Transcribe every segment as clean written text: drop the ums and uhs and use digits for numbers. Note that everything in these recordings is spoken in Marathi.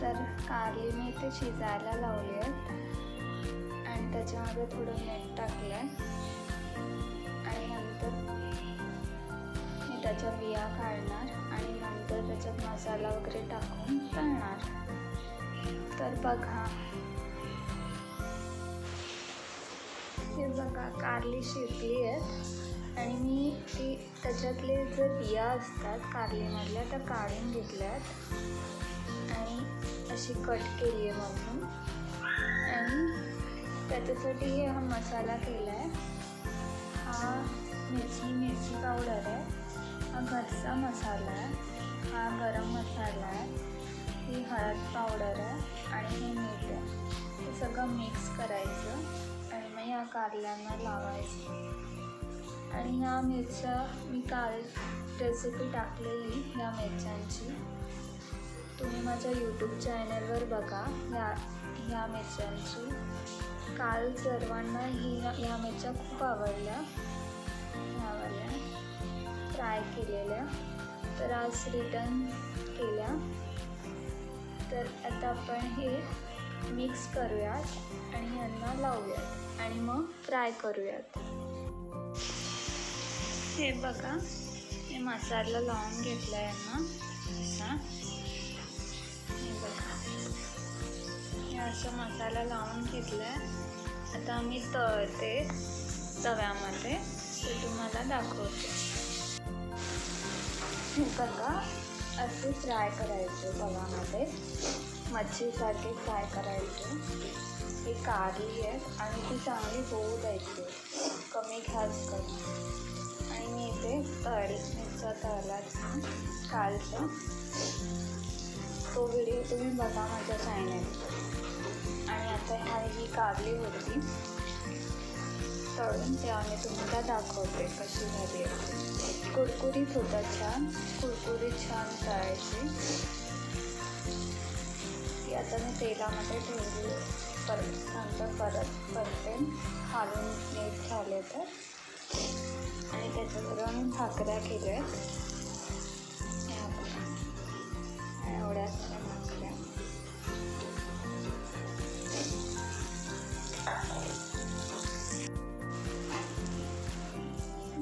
तर कारली मी इथे शिजायला लावली आहेत आणि त्याच्यामध्ये थोडं मीठ टाकलं आहे आणि नंतर मी त्याच्या बिया काढणार आणि नंतर त्याच्यात मसाला वगैरे टाकून तळणार. तर बघा, हे बघा कारली शिजली आहेत आणि मी ती त्याच्यातले जे बिया असतात कारलीमधल्या त्या काढून घेतल्यात आणि अशी कट केली आहे मधून. आणि त्याच्यासाठी हा मसाला केला आहे. हा मिरची पावडर आहे, हा घरचा मसाला आहे, हा गरम मसाला आहे, ही हळद पावडर आहे आणि हे मीठ आहे. हे सगळं मिक्स करायचं आणि मग या कारल्यांना लावायचं. आणि ह्या मिरच्या मी काल रेसिपी टाकलेली ह्या मिरच्यांची, तुम्ही माझ्या यूट्यूब चॅनलवर बघा. ह्या मिरच्यांची काल सर्वांना ह्या मिरच्या खूप आवडल्या, ह्यावाल्या फ्राय केलेल्या. तर आज रिटर्न केल्या. तर आता आपण हे मिक्स करूयात आणि यांना लावूयात आणि मग फ्राय करूयात. हे बघा, हे मसाला लावून घेतला यांना असा. हे बघा, हे असं मसाला लावून घेतला आहे. आता मी तळते तव्यामध्ये, ते तुम्हाला दाखवते. हे बघा, असे फ्राय करायचे तव्यामध्ये, मच्छीसारखे फ्राय करायचे. ही कारली आहेत आणि ती चांगली होऊ द्यायची कमी गॅस करून. आणि मी इथे मिरच्या तळल्यात कालचा, तो व्हिडिओ तुम्ही बघा माझ्या चॅनलवर. आणि आता ही कारली होती तळून, तेव्हा मी तुम्हाला दाखवते कशी झाली आहे. कुरकुरीत होतात, छान कुरकुरीत छान तळायची. ती आता मी तेलामध्ये ठेवली, नंतर परत करते खालून मीठ झाले तर. आणि त्याच्याबरोबर मी भाकऱ्या केल्या आहेत, एवढ्या साऱ्या भाकऱ्या.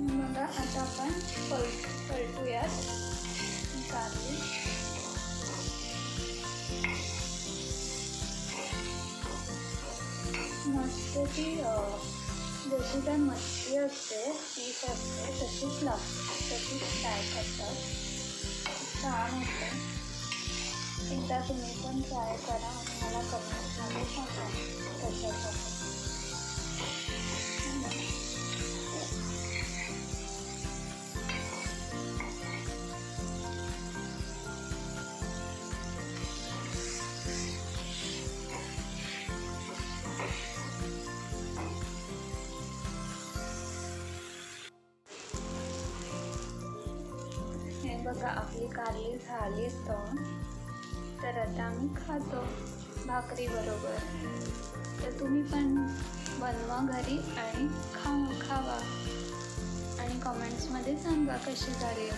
बघा, आता आपण पलटूयात कारली. मस्त ती जशी काय मच्छी असते, पीस असते तशीच लागते, तशीच फ्राय करतात. छान होते. एकदा तुम्ही पण ट्राय करा आणि मला कमेंट्समध्ये सांगा कशासाठी. हे बघा, आपली कारली झाली तर आता आम्ही खातो भाकरी बरोबर. तर तुम्ही पण बनवा घरी आणि खावा आणि कमेंट्समध्ये सांगा कशी झाली.